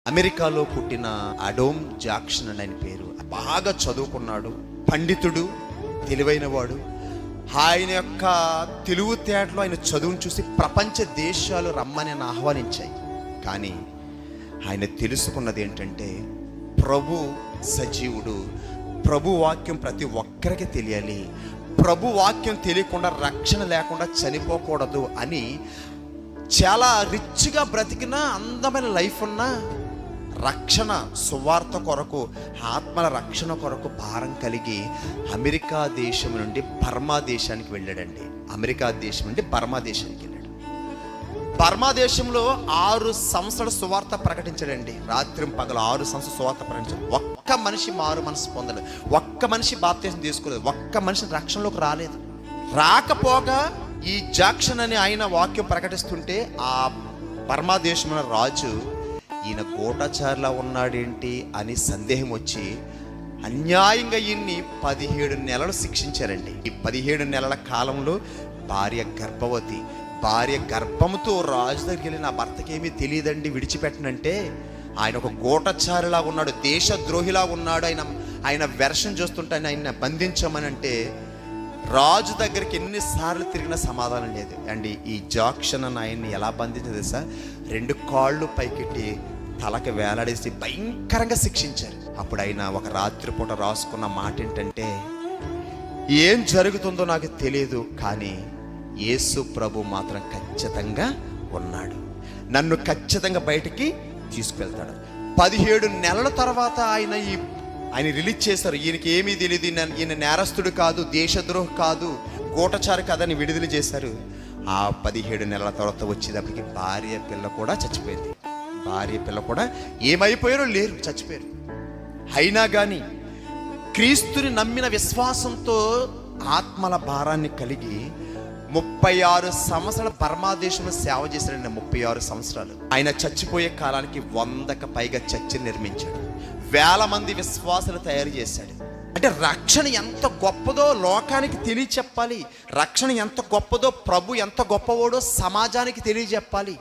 అమెరికాలో పుట్టిన అడోమ్ జాక్సన్ అని ఆయన పేరు. బాగా చదువుకున్నాడు, పండితుడు, తెలివైనవాడు. ఆయన యొక్క తెలివితేటలో ఆయన చదువును చూసి ప్రపంచ దేశాలు రమ్మని ఆయన ఆహ్వానించాయి. కానీ ఆయన తెలుసుకున్నది ఏంటంటే ప్రభు సజీవుడు, ప్రభు వాక్యం ప్రతి ఒక్కరికి తెలియాలి, ప్రభు వాక్యం తెలియకుండా రక్షణ లేకుండా చనిపోకూడదు అని చాలా రిచ్గా బ్రతికిన అందమైన లైఫ్ ఉన్న రక్షణ సువార్త కొరకు, ఆత్మల రక్షణ కొరకు భారం కలిగి అమెరికా దేశం నుండి బర్మా దేశానికి వెళ్ళాడండి. అమెరికా దేశం నుండి బర్మా దేశానికి వెళ్ళాడు. బర్మా దేశంలో 6 సంవత్సరాల సువార్త ప్రకటించాడండి. రాత్రి పగలు 6 సంవత్సరాల సువార్త ప్రకటించాడు. ఒక్క మనిషి మారు మనసు పొందలేదు, ఒక్క మనిషి బాప్తిసం తీసుకోలేదు, ఒక్క మనిషి రక్షణలోకి రాలేదు. రాకపోగా ఈ జాక్సన్ అని ఆయన వాక్యం ప్రకటిస్తుంటే ఆ బర్మా దేశంలో రాజు ఈయన గూఢచారిలా ఉన్నాడేంటి అని సందేహం వచ్చి అన్యాయంగా ఈయన్ని 17 నెలలు శిక్షించారండి. ఈ 17 నెలల కాలంలో భార్య గర్భవతి. భార్య గర్భంతో రాజు దగ్గరికి వెళ్ళి నా భర్తకి ఏమీ తెలియదండి విడిచిపెట్టనంటే ఆయన ఒక గూఢచారిలా ఉన్నాడు, దేశద్రోహిలా ఉన్నాడు. ఆయన వెర్షన్ చూస్తుంటే ఆయన బంధించమని అంటే రాజు దగ్గరికి ఎన్నిసార్లు తిరిగినా సమాధానం లేదు అండి. ఈ జాక్సన్ అని ఆయన్ని ఎలా బంధించదు సార్, 2 కాళ్ళు పైకెట్టి తలకి వేలాడేసి భయంకరంగా శిక్షించారు. అప్పుడు ఆయన ఒక రాత్రిపూట రాసుకున్న మాట ఏంటంటే, ఏం జరుగుతుందో నాకు తెలియదు, కానీ యేసు ప్రభు మాత్రం ఖచ్చితంగా ఉన్నాడు, నన్ను ఖచ్చితంగా బయటికి తీసుకువెళ్తాడు. 17 నెలల తర్వాత ఆయన రిలీజ్ చేశారు. ఈయనకి ఏమీ తెలియదు, ఈయన నేరస్తుడు కాదు, దేశద్రోహి కాదు, గూఢచారి కాదని విడుదల చేశారు. ఆ 17 నెలల తర్వాత వచ్చేటప్పటికి భార్య పిల్ల కూడా చచ్చిపోయింది. భార్య పిల్ల కూడా ఏమైపోయారో లేరు, చచ్చిపోయారు. అయినా కానీ క్రీస్తుని నమ్మిన విశ్వాసంతో ఆత్మల భారాన్ని కలిగి 36 సంవత్సరాలు బర్మా దేశంలో సేవ చేశాడండి. 36 సంవత్సరాలు. ఆయన చచ్చిపోయే కాలానికి 100కు పైగా చర్చిని నిర్మించాడు. 1000 మంది విశ్వాసాలు తయారు చేశాడు. అంటే రక్షణ ఎంత గొప్పదో లోకానికి తెలియచెప్పాలి, రక్షణ ఎంత గొప్పదో, ప్రభు ఎంత గొప్పవాడో సమాజానికి తెలియజెప్పాలి.